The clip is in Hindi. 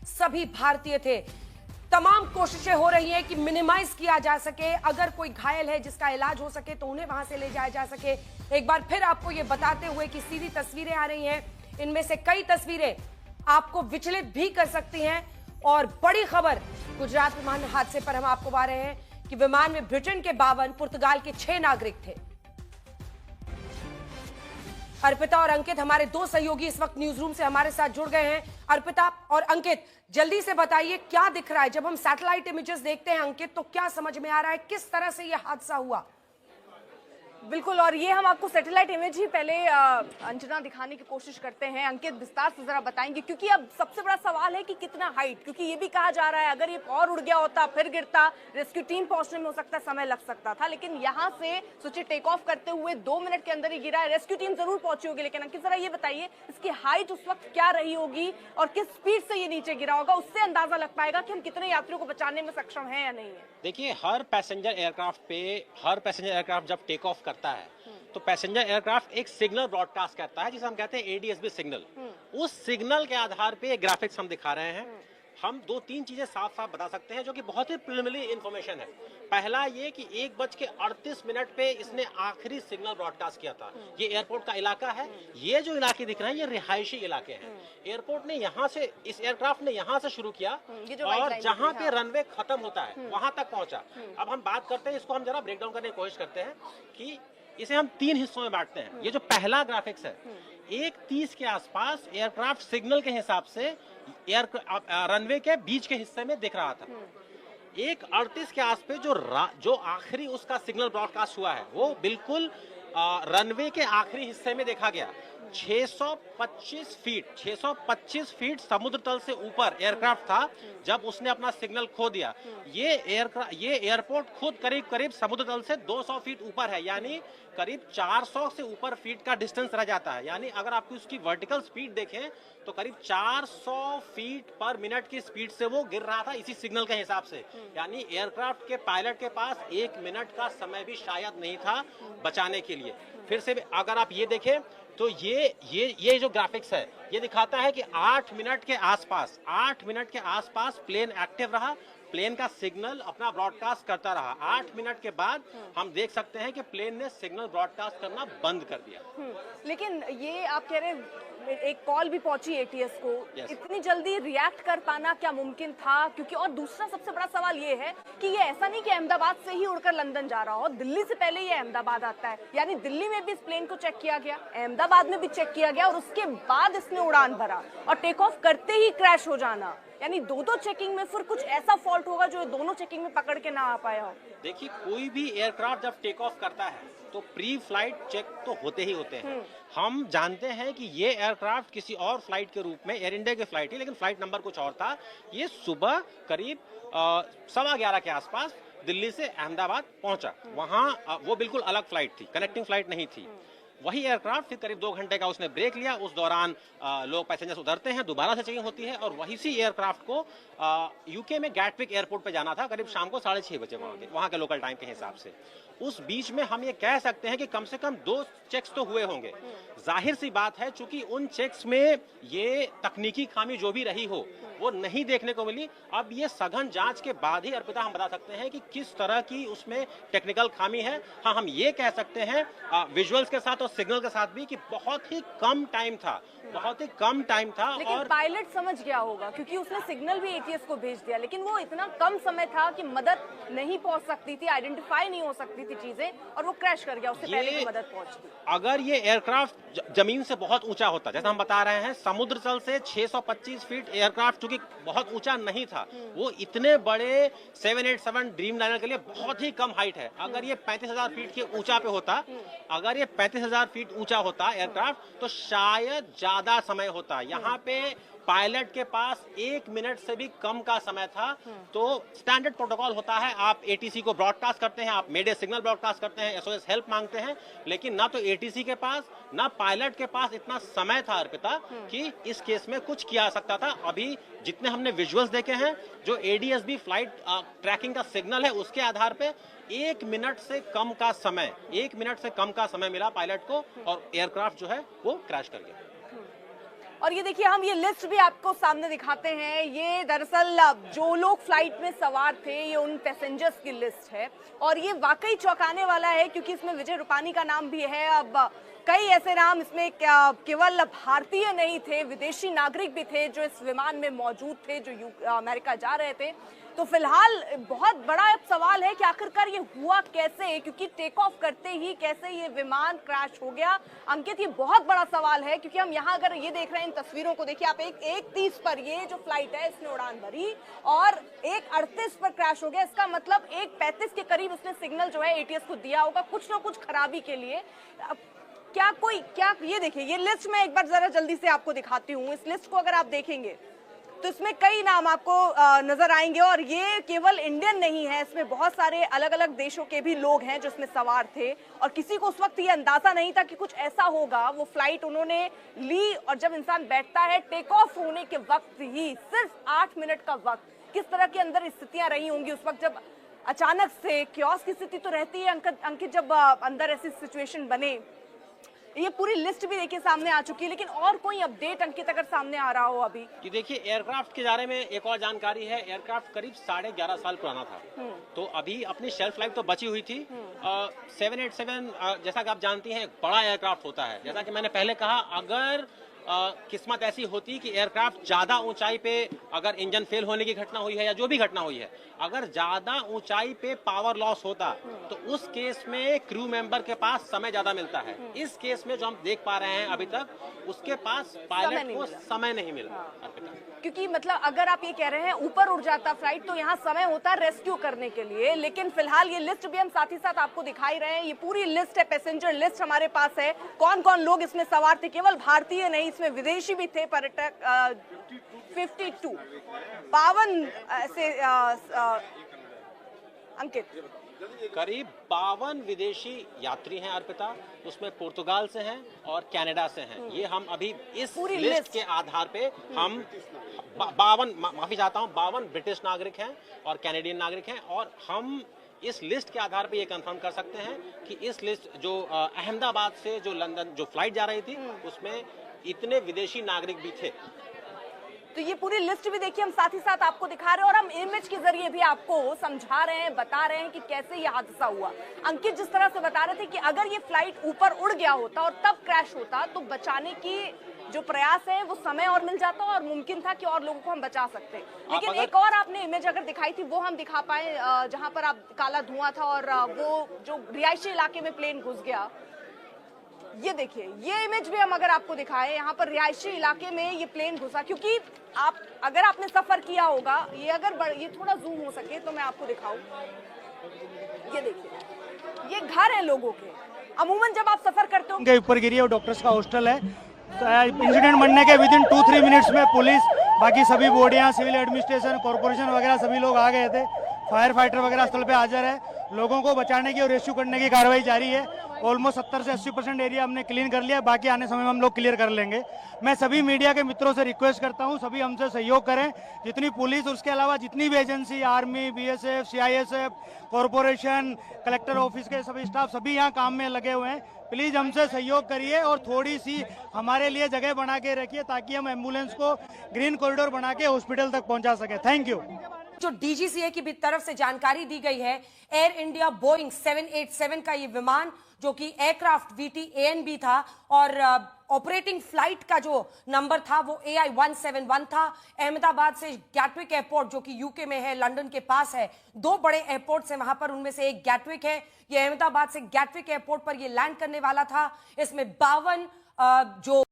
सभी भारतीय थे। तमाम कोशिशें हो रही हैं कि मिनिमाइज किया जा सके, अगर कोई घायल है जिसका इलाज हो सके तो उन्हें वहां से ले जाया जा सके। एक बार फिर आपको ये बताते हुए कि सीधी तस्वीरें आ रही हैं, इनमें से कई तस्वीरें आपको विचलित भी कर सकती हैं। और बड़ी खबर गुजरात विमान हादसे पर हम आपको बता रहे हैं कि विमान में ब्रिटेन के 52, पुर्तगाल के 6 नागरिक थे। अर्पिता और अंकित हमारे दो सहयोगी इस वक्त न्यूज रूम से हमारे साथ जुड़ गए हैं। अर्पिता और अंकित, जल्दी से बताइए क्या दिख रहा है जब हम सैटेलाइट इमेजेस देखते हैं। अंकित, तो क्या समझ में आ रहा है, किस तरह से यह हादसा हुआ? बिल्कुल, और ये हम आपको सैटेलाइट इमेज ही पहले अंजना दिखाने की कोशिश करते हैं। अंकित विस्तार से जरा बताएंगे, क्योंकि अब सबसे बड़ा सवाल है कि कितना हाइट, क्योंकि ये भी कहा जा रहा है अगर ये और उड़ गया होता फिर गिरता, रेस्क्यू टीम पहुंचने में हो सकता समय लग सकता था, लेकिन यहाँ से सोचिए टेक ऑफ करते हुए 2 मिनट के अंदर ही गिरा है। रेस्क्यू टीम जरूर पहुंची होगी, लेकिन अंकित जरा ये बताइए इसकी हाइट उस वक्त क्या रही होगी और किस स्पीड से ये नीचे गिरा होगा, उससे अंदाजा लग पाएगा कि हम कितने यात्रियों को बचाने में सक्षम है या नहीं है। देखिए, हर पैसेंजर एयरक्राफ्ट जब टेक ऑफ करता है तो पैसेंजर एयरक्राफ्ट एक सिग्नल ब्रॉडकास्ट करता है जिसे हम कहते हैं एडीएसबी सिग्नल। उस सिग्नल के आधार पे ग्राफिक्स हम दिखा रहे हैं। हम 2-3 चीजें साफ साफ बता सकते हैं जो कि बहुत ही प्रिलिमिनरी इंफॉर्मेशन है। पहला ये कि 1:38 पे इसने आखिरी सिग्नल ब्रॉडकास्ट किया था। ये एयरपोर्ट का इलाका है। ये जो इलाके दिख रहे हैं ये रिहायशी इलाके हैं। एयरपोर्ट ने यहाँ से, इस एयरक्राफ्ट ने यहाँ से शुरू किया और जहाँ पे रनवे खत्म होता है वहां तक पहुंचा। अब हम बात करते हैं, इसको हम जरा ब्रेक डाउन करने की कोशिश करते हैं कि इसे हम 3 हिस्सों में बांटते हैं। ये जो पहला ग्राफिक्स है, 1:30 के आसपास एयरक्राफ्ट सिग्नल के हिसाब से रनवे के बीच के हिस्से में दिख रहा था। 1:38 के आसपास जो आखिरी उसका सिग्नल ब्रॉडकास्ट हुआ है वो बिल्कुल रनवे के आखिरी हिस्से में देखा गया। 625 फीट समुद्र तल से ऊपर एयरक्राफ्ट था जब उसने अपना सिग्नल खो दिया। ये एयरपोर्ट खुद करीब समुद्र तल से 200 फीट ऊपर है, यानी करीब 400 से ऊपर फीट का डिस्टेंस रह जाता है। यानी अगर आपको उसकी वर्टिकल स्पीड देखें तो करीब 400 फीट पर मिनट की स्पीड से वो गिर रहा था इसी सिग्नल के हिसाब से। यानी एयरक्राफ्ट के पायलट के पास 1 मिनट का समय भी शायद नहीं था बचाने के लिए। फिर से अगर आप ये देखें तो ये जो ग्राफिक्स है ये दिखाता है कि 8 मिनट के आसपास प्लेन एक्टिव रहा, प्लेन का सिग्नल अपना ब्रॉडकास्ट करता रहा। 8 मिनट के बाद हम देख सकते हैं कि प्लेन ने सिग्नल ब्रॉडकास्ट करना बंद कर दिया। लेकिन ये आप कह रहे हैं एक कॉल भी पहुंची एटीएस को, इतनी जल्दी रिएक्ट कर पाना क्या मुमकिन था? क्योंकि और दूसरा सबसे बड़ा सवाल ये है कि ये ऐसा नहीं कि अहमदाबाद से ही उड़कर लंदन जा रहा हो, दिल्ली से पहले ये अहमदाबाद आता है, यानी दिल्ली में भी इस प्लेन को चेक किया गया, अहमदाबाद में भी चेक किया गया और उसके बाद इसने उड़ान भरा और टेक ऑफ करते ही क्रैश हो जाना। यानी दो चेकिंग में फिर कुछ ऐसा फॉल्ट होगा जो दोनों चेकिंग में पकड़ के ना आ पाया हो। देखिए, कोई भी एयरक्राफ्ट जब टेक ऑफ करता है तो प्री फ्लाइट चेक तो होते ही होते हैं। हम जानते हैं कि ये एयरक्राफ्ट किसी और फ्लाइट के रूप में एयर इंडिया की फ्लाइट है, लेकिन फ्लाइट नंबर कुछ और था। ये सुबह करीब 11:15 के आसपास दिल्ली से अहमदाबाद पहुंचा। वहां वो बिल्कुल अलग फ्लाइट थी, कनेक्टिंग फ्लाइट नहीं थी। वही एयरक्राफ्ट फिर करीब 2 घंटे का उसने ब्रेक लिया। उस दौरान लोग पैसेंजर्स उतरते हैं, दोबारा से चेकिंग होती है और वही सी एयरक्राफ्ट को यूके में गैटविक एयरपोर्ट पे जाना था करीब शाम को 6:30 बजे वहां के लोकल टाइम के हिसाब से। उस बीच में हम ये कह सकते हैं कि कम से कम 2 चेक्स तो हुए होंगे। जाहिर सी बात है, चूंकि उन चेक्स में ये तकनीकी खामी जो भी रही हो वो नहीं देखने को मिली। अब ये सघन जांच के बाद ही अर्पिता हम बता सकते हैं कि किस तरह की उसमें टेक्निकल खामी है। हाँ, हम ये कह सकते हैं विजुअल्स के साथ और सिग्नल के साथ भी कि बहुत ही कम टाइम था। लेकिन पायलट समझ गया होगा क्योंकि उसने सिग्नल भी एटीएस को भेज दिया, लेकिन वो इतना कम समय था कि मदद नहीं पहुंच सकती थी, आइडेंटिफाई नहीं हो सकती थी चीजें, और वो क्रैश कर गया। उससे पहले की मदद पहुंचती। अगर ये एयरक्राफ्ट जमीन से बहुत ऊंचा होता, जैसा हम बता रहे हैं, समुद्र तल से 625 फीट एयरक्राफ्ट चूंकि बहुत ऊंचा नहीं था, वो इतने बड़े 787 ड्रीमलाइनर के लिए बहुत ही कम हाइट है। अगर ये 35,000 फीट के ऊंचा पे होता, अगर ये 35,000 फीट ऊंचा होता एयरक्राफ्ट, तो शायद ज्यादा समय होता। यहाँ पे पायलट के पास 1 मिनट से भी कम का समय था। तो स्टैंडर्ड प्रोटोकॉल होता है, आप एटीसी को ब्रॉडकास्ट करते हैं, आप मेडे सिग्नल ब्रॉडकास्ट करते हैं, एसओएस हेल्प मांगते हैं, लेकिन ना तो एटीसी के पास ना पायलट के पास इतना समय था अर्पिता कि इस केस में कुछ किया जा सकता था। अभी जितने हमने विजुअल्स देखे हैं, जो एडीएसबी फ्लाइट ट्रैकिंग का सिग्नल है, उसके आधार पे 1 मिनट से कम का समय मिला पायलट को और एयरक्राफ्ट जो है वो क्रैश कर गया। और ये देखिए, हम ये लिस्ट भी आपको सामने दिखाते हैं। ये दरअसल जो लोग फ्लाइट में सवार थे, ये उन पैसेंजर्स की लिस्ट है और ये वाकई चौंकाने वाला है क्योंकि इसमें विजय रूपानी का नाम भी है। अब कई ऐसे नाम इसमें केवल भारतीय नहीं थे, विदेशी नागरिक भी थे जो इस विमान में मौजूद थे, जो अमेरिका जा रहे थे। तो फिलहाल बहुत बड़ा अब सवाल है कि आखिरकार ये हुआ कैसे, क्योंकि टेक ऑफ करते ही कैसे ये विमान क्रैश हो गया। अंकित, ये बहुत बड़ा सवाल है क्योंकि हम यहाँ अगर ये देख रहे हैं, इन तस्वीरों को देखिए आप, 1:30 पर ये जो फ्लाइट है इसने उड़ान भरी और 1:38 पर क्रैश हो गया। इसका मतलब 1:35 के करीब इसने सिग्नल जो है एटीएस को दिया होगा कुछ ना कुछ खराबी के लिए। क्या ये देखिए, ये लिस्ट मैं एक बार जरा जल्दी से आपको दिखाती हूँ। इस लिस्ट को अगर आप देखेंगे तो इसमें कई नाम आपको नजर आएंगे और ये केवल इंडियन नहीं है, इसमें बहुत सारे अलग अलग देशों के भी लोग हैं जो इसमें सवार थे और किसी को उस वक्त ये अंदाजा नहीं था कि कुछ ऐसा होगा। वो फ्लाइट उन्होंने ली और जब इंसान बैठता है टेक ऑफ होने के वक्त ही, सिर्फ 8 मिनट का वक्त, किस तरह के अंदर स्थितियां रही होंगी उस वक्त जब अचानक से क्योस की स्थिति तो रहती है अंकित, जब अंदर ऐसी सिचुएशन बने। ये पूरी लिस्ट भी देखिए सामने आ चुकी है, लेकिन और कोई अपडेट अंकित अगर सामने आ रहा हो अभी? कि देखिए, एयरक्राफ्ट के बारे में एक और जानकारी है। एयरक्राफ्ट करीब 11.5 साल पुराना था, तो अभी अपनी शेल्फ लाइफ तो बची हुई थी। 787 जैसा कि आप जानती हैं, एक बड़ा एयरक्राफ्ट होता है। जैसा कि मैंने पहले कहा, अगर किस्मत ऐसी होती कि एयरक्राफ्ट ज्यादा ऊंचाई पे, अगर इंजन फेल होने की घटना हुई है या जो भी घटना हुई है, अगर ज्यादा ऊंचाई पे पावर लॉस होता तो उस केस में क्रू मेंबर के पास समय ज्यादा मिलता है। इस केस में जो हम देख पा रहे हैं अभी तक, उसके पास पायलट को समय नहीं मिला। क्योंकि मतलब अगर आप ये कह रहे हैं ऊपर उड़ जाता फ्लाइट तो यहाँ समय होता रेस्क्यू करने के लिए, लेकिन फिलहाल ये लिस्ट भी हम साथ ही साथ आपको दिखाई रहे हैं। ये पूरी लिस्ट है, पैसेंजर लिस्ट हमारे पास है, कौन कौन लोग इसमें सवार थे। केवल भारतीय नहीं, इसमें विदेशी भी थे पर्यटक। 52 ऐसे अंकित, करीब 52 विदेशी यात्री हैं अर्पिता, उसमें पुर्तगाल से हैं और कनाडा से हैं। ये हम अभी इस लिस्ट के आधार पे हम 52 ब्रिटिश नागरिक हैं और कैनेडियन नागरिक हैं, और हम इस लिस्ट के आधार पे ये कंफर्म कर सकते हैं कि इस लिस्ट जो अहमदाबाद से जो लंदन जो फ्लाइट जा रही थी, उसमें इतने विदेशी नागरिक भी थे। तो ये पूरी लिस्ट भी देखिए हम साथ ही साथ आपको दिखा रहे हैं और हम इमेज के जरिए भी आपको समझा रहे हैं, बता रहे हैं कि कैसे ये हादसा हुआ। अंकित जिस तरह से बता रहे थे कि अगर ये फ्लाइट ऊपर उड़ गया होता और तब क्रैश होता तो बचाने की जो प्रयास है वो समय और मिल जाता और मुमकिन था कि और लोगों को हम बचा सकते। लेकिन एक और आपने इमेज अगर दिखाई थी वो हम दिखा पाए, जहां पर आप काला धुआं था और वो जो रिहायशी इलाके में प्लेन घुस गया। ये देखिए, ये इमेज भी हम अगर आपको दिखाएं, यहाँ पर रिहायशी इलाके में ये प्लेन घुसा। क्योंकि आप अगर आपने सफर किया होगा, ये अगर ये थोड़ा जूम हो सके तो मैं आपको दिखाऊं। ये देखिए, ये घर है लोगों के। अमूमन जब आप सफर करते हो, ऊपर गिरी है, वो डॉक्टर्स का हॉस्टल है। तो इंसिडेंट बनने के विदिन 2-3 मिनट्स में पुलिस, बाकी सभी बॉडियां, सिविल एडमिनिस्ट्रेशन, कॉर्पोरेशन वगैरह सभी लोग आ गए थे। फायर फाइटर वगैरह स्थल पे हाजिर है। लोगों को बचाने की और रेस्क्यू करने की कार्रवाई जारी है। ऑलमोस्ट 70 से 80% एरिया हमने क्लीन कर लिया, बाकी आने समय में हम लोग क्लियर कर लेंगे। मैं सभी मीडिया के मित्रों से रिक्वेस्ट करता हूं, सभी हमसे सहयोग करें। जितनी पुलिस, उसके अलावा जितनी भी agency, army, BSF, CISF, corporation, collector office के सभी स्टाफ, सभी यहाँ काम में लगे हुए हैं। प्लीज हमसे सहयोग करिए और थोड़ी सी हमारे लिए जगह बना के रखिए ताकि हम एम्बुलेंस को ग्रीन कॉरिडोर बना के हॉस्पिटल तक पहुंचा सके। Thank you. जो डीजीसीए की तरफ से जानकारी दी गई है, एयर इंडिया बोइंग 787 का ये विमान जो कि एयरक्राफ्ट VT-ANB था और ऑपरेटिंग फ्लाइट का जो नंबर था वो AI-171 था। अहमदाबाद से गैटविक एयरपोर्ट जो कि यूके में है, लंदन के पास है, 2 बड़े एयरपोर्ट्स हैं वहां पर, उनमें से एक गैटविक है। ये अहमदाबाद से गैटविक एयरपोर्ट पर ये लैंड करने वाला था। इसमें 52 जो